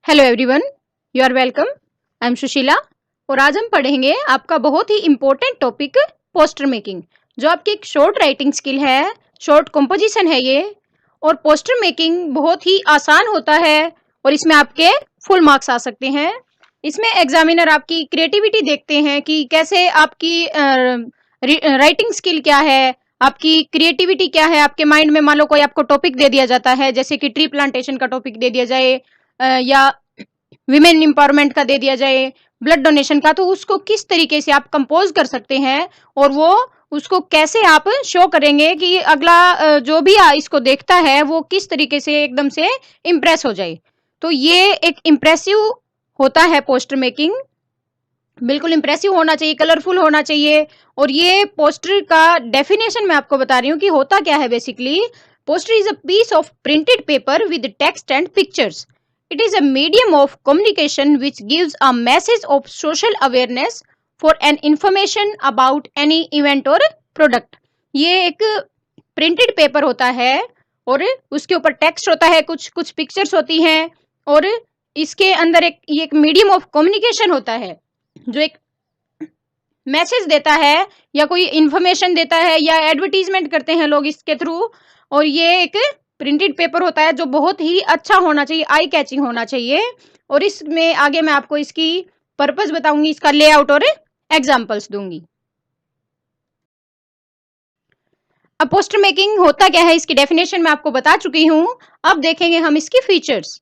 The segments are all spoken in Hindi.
Hello everyone, you are welcome. I am Sushila और आज हम पढ़ेंगे आपका बहुत ही इम्पोर्टेंट टॉपिक पोस्टर मेकिंग, जो आपकी एक शॉर्ट राइटिंग स्किल है, शॉर्ट कंपोजिशन है ये। और पोस्टर मेकिंग बहुत ही आसान होता है और इसमें आपके फुल मार्क्स आ सकते हैं। इसमें एग्जामिनर आपकी क्रिएटिविटी देखते हैं कि कैसे आपकी राइटिंग स्किल क्या है, आपकी क्रिएटिविटी क्या है। आपके माइंड में मान लो कोई आपको टॉपिक दे दिया जाता है, जैसे कि ट्री प्लांटेशन का टॉपिक दे दिया जाए या विमेन एम्पावरमेंट का दे दिया जाए, ब्लड डोनेशन का, तो उसको किस तरीके से आप कंपोज कर सकते हैं और वो उसको कैसे आप शो करेंगे कि अगला जो भी इसको देखता है वो किस तरीके से एकदम से इम्प्रेस हो जाए। तो ये एक इम्प्रेसिव होता है पोस्टर मेकिंग, बिल्कुल इम्प्रेसिव होना चाहिए, कलरफुल होना चाहिए। और ये पोस्टर का डेफिनेशन मैं आपको बता रही हूँ कि होता क्या है। Basically poster is a piece of printed paper with text and pictures. It is a medium of communication which gives a message of social awareness for an information about any event or product. ये एक प्रिंटेड पेपर होता है और उसके ऊपर टेक्स्ट होता है, कुछ कुछ पिक्चर्स होती हैं और इसके अंदर एक मीडियम ऑफ कम्युनिकेशन होता है जो एक मैसेज देता है या कोई इंफॉर्मेशन देता है या एडवर्टीजमेंट करते हैं लोग इसके थ्रू। और ये एक प्रिंटेड पेपर होता है जो बहुत ही अच्छा होना चाहिए, आई कैचिंग होना चाहिए। और इसमें आगे मैं आपको इसकी पर्पस बताऊंगी, इसका लेआउट और एग्जांपल्स दूंगी। अब पोस्टर मेकिंग होता क्या है, इसकी डेफिनेशन मैं आपको बता चुकी हूं। अब देखेंगे हम इसके फीचर्स,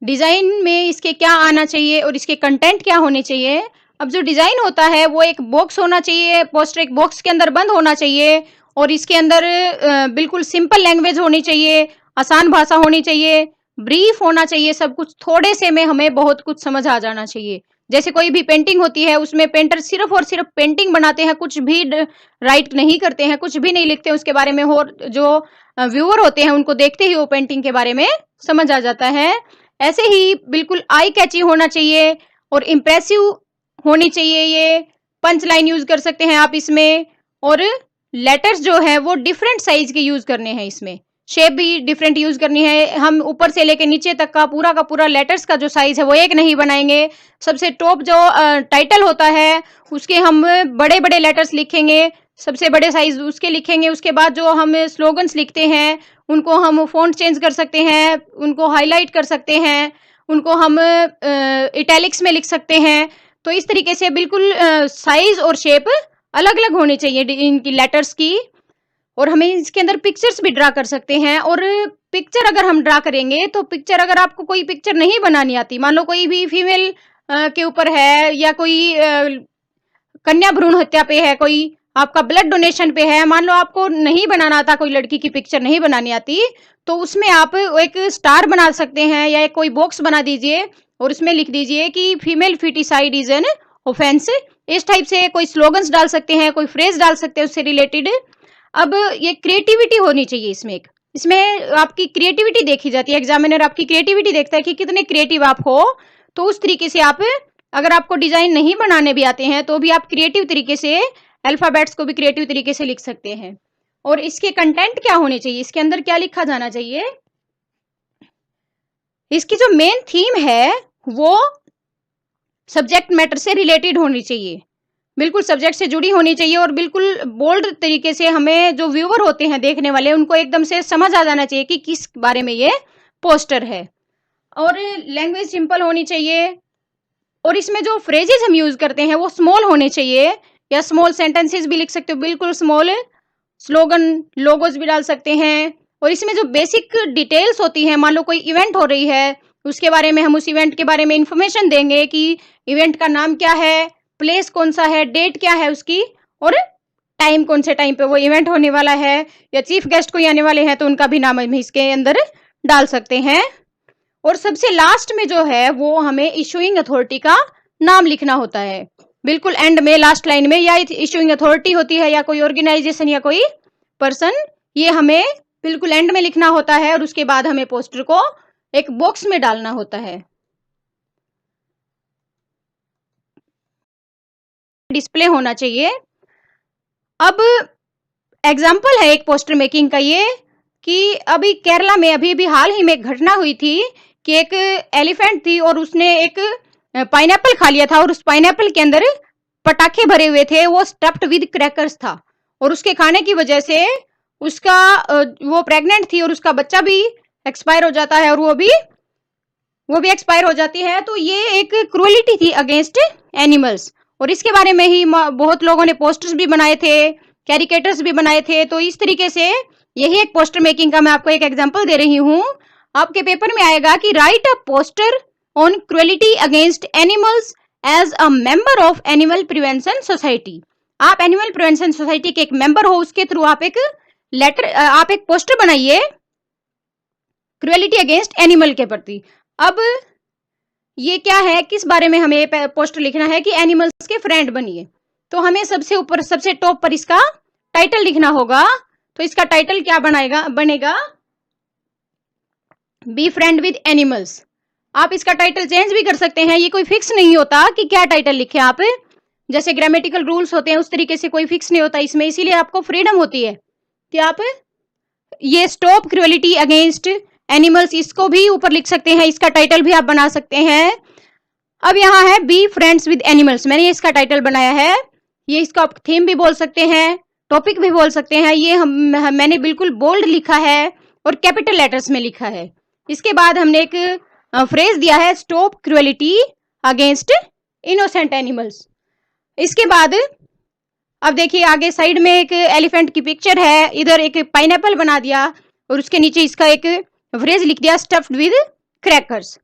डिजाइन में इसके क्या आना चाहिए और इसके कंटेंट क्या होने चाहिए। अब जो डिजाइन होता है वो एक बॉक्स होना चाहिए, पोस्टर एक बॉक्स के अंदर बंद होना चाहिए और इसके अंदर बिल्कुल सिंपल लैंग्वेज होनी चाहिए, आसान भाषा होनी चाहिए, ब्रीफ होना चाहिए, सब कुछ थोड़े से में हमें बहुत कुछ समझ आ जाना चाहिए। जैसे कोई भी पेंटिंग होती है उसमें पेंटर सिर्फ और सिर्फ पेंटिंग बनाते हैं, कुछ भी राइट नहीं करते हैं, कुछ भी नहीं लिखते उसके बारे में, और जो व्यूअर होते हैं उनको देखते ही वो पेंटिंग के बारे में समझ आ जाता है। ऐसे ही बिल्कुल आई कैची होना चाहिए और इम्प्रेसिव होनी चाहिए। ये पंच लाइन यूज कर सकते हैं आप इसमें, और लेटर्स जो है वो डिफरेंट साइज के यूज करने हैं, इसमें शेप भी डिफरेंट यूज करनी है। हम ऊपर से लेके नीचे तक का पूरा लेटर्स का जो साइज है वो एक नहीं बनाएंगे। सबसे टॉप जो टाइटल होता है उसके हम बड़े बड़े लेटर्स लिखेंगे, सबसे बड़े साइज उसके लिखेंगे। उसके बाद जो हम स्लोगन्स लिखते हैं उनको हम फॉन्ट चेंज कर सकते हैं, उनको हाईलाइट कर सकते हैं, उनको हम इटैलिक्स में लिख सकते हैं। तो इस तरीके से बिल्कुल साइज और शेप अलग अलग होनी चाहिए इनकी लेटर्स की। और हमें इसके अंदर पिक्चर्स भी ड्रा कर सकते हैं। और पिक्चर अगर हम ड्रा करेंगे तो पिक्चर, अगर आपको कोई पिक्चर नहीं बनानी आती, मान लो कोई भी फीमेल के ऊपर है या कोई कन्या भ्रूण हत्या पे है, कोई आपका ब्लड डोनेशन पे है, मान लो आपको नहीं बनाना आता, कोई लड़की की पिक्चर नहीं बनानी आती, तो उसमें आप एक स्टार बना सकते हैं या कोई बॉक्स बना दीजिए और उसमें लिख दीजिए कि female foeticide is an offence. इस टाइप से कोई स्लोगन्स डाल सकते हैं, कोई फ्रेज डाल सकते हैं उससे रिलेटेड। अब ये क्रिएटिविटी होनी चाहिए इसमें आपकी क्रिएटिविटी देखी जाती है, एग्जामिनर आपकी क्रिएटिविटी देखता है कि कितने क्रिएटिव आप हो। तो उस तरीके से आप, अगर आपको डिजाइन नहीं बनाने भी आते हैं तो भी आप क्रिएटिव तरीके से अल्फाबेट्स को भी क्रिएटिव तरीके से लिख सकते हैं। और इसके कंटेंट क्या होने चाहिए, इसके अंदर क्या लिखा जाना चाहिए। इसकी जो मेन थीम है वो सब्जेक्ट मैटर से रिलेटेड होनी चाहिए, बिल्कुल सब्जेक्ट से जुड़ी होनी चाहिए और बिल्कुल बोल्ड तरीके से हमें जो व्यूअर होते हैं देखने वाले उनको एकदम से समझ आ जाना चाहिए कि किस बारे में ये पोस्टर है। और लैंग्वेज सिंपल होनी चाहिए और इसमें जो फ्रेजेस हम यूज करते हैं वो स्मॉल होने चाहिए, या स्मॉल सेंटेंसेस भी लिख सकते हो, बिल्कुल स्मॉल। स्लोगन लोगोज भी डाल सकते हैं। और इसमें जो बेसिक डिटेल्स होती है, मान लो कोई इवेंट हो रही है उसके बारे में हम उस इवेंट के बारे में इंफॉर्मेशन देंगे कि इवेंट का नाम क्या है, प्लेस कौन सा है, डेट क्या है उसकी, और टाइम कौन से टाइम पे वो इवेंट होने वाला है, या चीफ गेस्ट कोई आने वाले हैं तो उनका भी नाम हम इसके अंदर डाल सकते हैं। और सबसे लास्ट में जो है वो हमें इशूइंग अथॉरिटी का नाम लिखना होता है, बिल्कुल एंड में लास्ट लाइन में, या इशूइंग अथॉरिटी होती है या कोई ऑर्गेनाइजेशन या कोई पर्सन, ये हमें बिल्कुल एंड में लिखना होता है। और उसके बाद हमें पोस्टर को एक बॉक्स में डालना होता है, डिस्प्ले होना चाहिए। अब एग्जाम्पल है एक पोस्टर मेकिंग का ये, कि अभी केरला में अभी हाल ही में एक घटना हुई थी कि एक एलिफेंट थी और उसने एक पाइनएप्पल खा लिया था और उस पाइनएप्पल के अंदर पटाखे भरे हुए थे, वो स्टफ्ड विद क्रैकर्स था और उसके खाने की वजह से उसका वो प्रेग्नेंट थी और उसका बच्चा भी एक्सपायर हो जाता है और वो भी एक्सपायर हो जाती है। तो ये एक क्रूएलिटी थी अगेंस्ट एनिमल्स और इसके बारे में ही बहुत लोगों ने पोस्टर्स भी बनाए थे, कैरिकेटर्स भी बनाए थे। तो इस तरीके से यही एक पोस्टर मेकिंग का मैं आपको एक एग्जांपल दे रही हूँ। आपके पेपर में आएगा कि write a poster on cruelty against animals as a member of animal prevention society. आप एनिमल प्रिवेंशन सोसाइटी के एक मेंबर हो, उसके थ्रू आप एक पोस्टर बनाइए क्रूएलिटी अगेंस्ट एनिमल के प्रति। अब ये क्या है, किस बारे में हमें पोस्टर लिखना है कि एनिमल्स के फ्रेंड बनिए। तो हमें सबसे ऊपर सबसे टॉप पर इसका टाइटल लिखना होगा। तो इसका टाइटल क्या बनेगा बी फ्रेंड विद एनिमल्स। आप इसका टाइटल चेंज भी कर सकते हैं, ये कोई फिक्स नहीं होता कि क्या टाइटल लिखे आप। जैसे ग्रामेटिकल रूल्स होते हैं उस तरीके से कोई फिक्स नहीं होता इसमें, इसीलिए आपको फ्रीडम होती है कि आप ये स्टॉप क्रूएलिटी अगेंस्ट एनिमल्स इसको भी ऊपर लिख सकते हैं, इसका टाइटल भी आप बना सकते हैं। अब यहाँ है बी फ्रेंड्स विद एनिमल्स, मैंने इसका टाइटल बनाया है। ये इसका आप थीम भी बोल सकते हैं, टॉपिक भी बोल सकते हैं। ये मैंने बिल्कुल बोल्ड लिखा है और कैपिटल लेटर्स में लिखा है। इसके बाद हमने एक फ्रेज दिया है stop cruelty against innocent animals. इसके बाद अब देखिए आगे साइड में एक एलिफेंट की पिक्चर है, इधर एक पाइनएप्पल बना दिया और उसके नीचे इसका एक फ्रेज लिख दिया स्टफ्ड विद क्रैकर्स।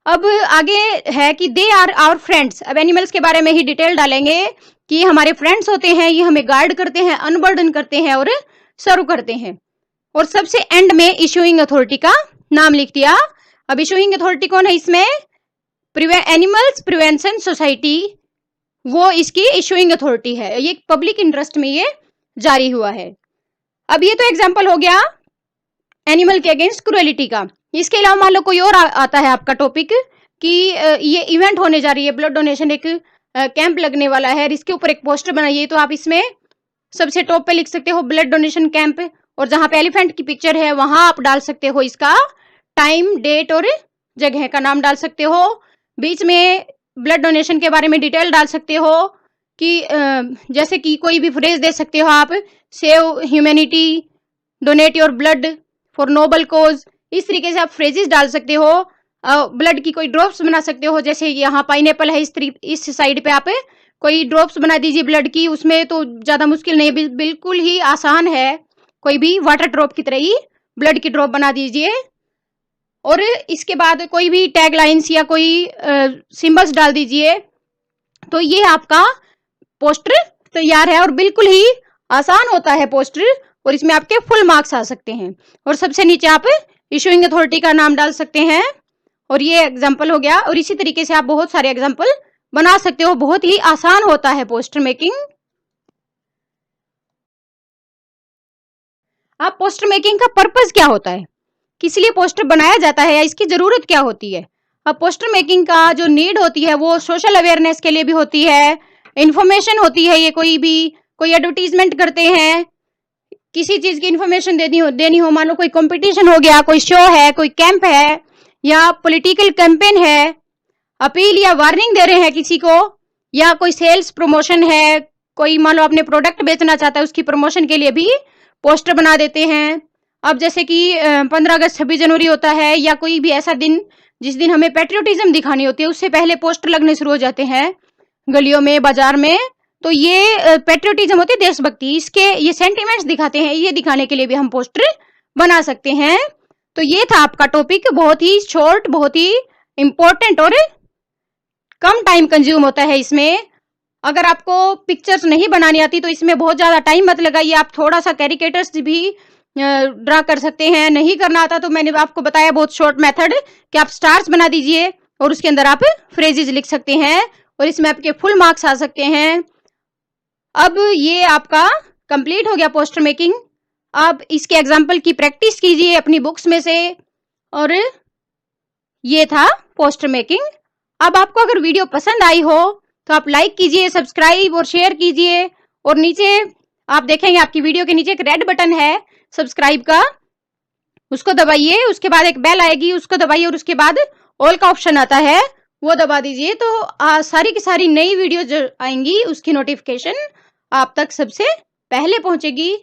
अब आगे है कि दे आर आवर फ्रेंड्स। अब एनिमल्स के बारे में ही डिटेल डालेंगे कि ये हमारे फ्रेंड्स होते हैं, ये हमें गार्ड करते हैं, अनबर्डन करते हैं और सर्व करते हैं। और सबसे एंड में इशूइंग अथॉरिटी का नाम लिख दिया। अब इशूइंग अथॉरिटी कौन है इसमें, एनिमल्स प्रिवेंशन सोसाइटी, वो इसकी इशूइंग अथॉरिटी है। ये पब्लिक इंटरेस्ट में ये जारी हुआ है। अब ये तो एग्जांपल हो गया एनिमल के अगेंस्ट क्रूएलिटी का। इसके अलावा मान लो कोई और आता है आपका टॉपिक कि ये इवेंट होने जा रही है, ब्लड डोनेशन एक कैंप लगने वाला है, इसके ऊपर एक पोस्टर बनाइए। तो आप इसमें सबसे टॉप पे लिख सकते हो ब्लड डोनेशन कैंप और जहां पे एलिफेंट की पिक्चर है वहां आप डाल सकते हो इसका टाइम, डेट और जगह का नाम डाल सकते हो। बीच में ब्लड डोनेशन के बारे में डिटेल डाल सकते हो कि जैसे कि कोई भी फ्रेज दे सकते हो आप, save humanity, donate your blood for noble cause. इस तरीके से आप फ्रेजेस डाल सकते हो। ब्लड की कोई ड्रॉप्स बना सकते हो, जैसे यहाँ पाइनएप्पल है, इस साइड पे आप कोई ड्रॉप्स बना दीजिए ब्लड की। उसमें तो ज्यादा मुश्किल नहीं, बिल्कुल ही आसान है, कोई भी वाटर ड्रॉप की तरह ही ब्लड की ड्रॉप बना दीजिए। और इसके बाद कोई भी टैग लाइन्स या कोई सिंबल्स डाल दीजिए। तो ये आपका पोस्टर तैयार है और बिल्कुल ही आसान होता है पोस्टर और इसमें आपके फुल मार्क्स आ सकते हैं। और सबसे नीचे आप इशूइंग अथॉरिटी का नाम डाल सकते हैं। और ये एग्जांपल हो गया। और इसी तरीके से आप बहुत सारे एग्जांपल बना सकते हो, बहुत ही आसान होता है पोस्टर मेकिंग। आप पोस्टर मेकिंग का पर्पस क्या होता है, किस लिए पोस्टर बनाया जाता है या इसकी जरूरत क्या होती है। अब पोस्टर मेकिंग का जो नीड होती है वो सोशल अवेयरनेस के लिए भी होती है, इंफॉर्मेशन होती है। ये कोई एडवर्टीजमेंट करते हैं, किसी चीज की इंफॉर्मेशन देनी हो, मान लो कोई कंपटीशन हो गया, कोई शो है, कोई कैंप है या पॉलिटिकल कैंपेन है, अपील या वार्निंग दे रहे हैं किसी को, या कोई सेल्स प्रमोशन है, कोई मान लो अपने प्रोडक्ट बेचना चाहता है उसकी प्रमोशन के लिए भी पोस्टर बना देते हैं। अब जैसे कि 15 अगस्त 26 जनवरी होता है या कोई भी ऐसा दिन जिस दिन हमें पैट्रियोटिज्म दिखानी होती है, उससे पहले पोस्टर लगने शुरू हो जाते हैं गलियों में, बाजार में। तो ये पैट्रियोटिज्म होती है, देशभक्ति, इसके ये सेंटिमेंट्स दिखाते हैं, ये दिखाने के लिए भी हम पोस्टर बना सकते हैं। तो ये था आपका टॉपिक, बहुत ही शॉर्ट, बहुत ही इंपॉर्टेंट और कम टाइम कंज्यूम होता है इसमें। अगर आपको पिक्चर्स नहीं बनानी आती तो इसमें बहुत ज्यादा टाइम मत लगाइए, आप थोड़ा सा कैरिकेटर्स भी ड्रा कर सकते हैं। नहीं करना आता तो मैंने आपको बताया बहुत शॉर्ट मेथड कि आप स्टार्स बना दीजिए और उसके अंदर आप फ्रेजेस लिख सकते हैं और इसमें आपके फुल मार्क्स आ सकते हैं। अब ये आपका कंप्लीट हो गया पोस्टर मेकिंग। आप इसके एग्जाम्पल की प्रैक्टिस कीजिए अपनी बुक्स में से। और ये था पोस्टर मेकिंग। अब आपको अगर वीडियो पसंद आई हो तो आप लाइक कीजिए, सब्सक्राइब और शेयर कीजिए। और नीचे आप देखेंगे आपकी वीडियो के नीचे एक रेड बटन है सब्सक्राइब का, उसको दबाइए, उसके बाद एक बेल आएगी, उसको दबाइए और उसके बाद ऑल का ऑप्शन आता है, वो दबा दीजिए। तो सारी की सारी नई वीडियो जो आएंगी उसकी नोटिफिकेशन आप तक सबसे पहले पहुंचेगी।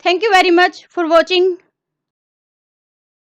Thank you very much for watching.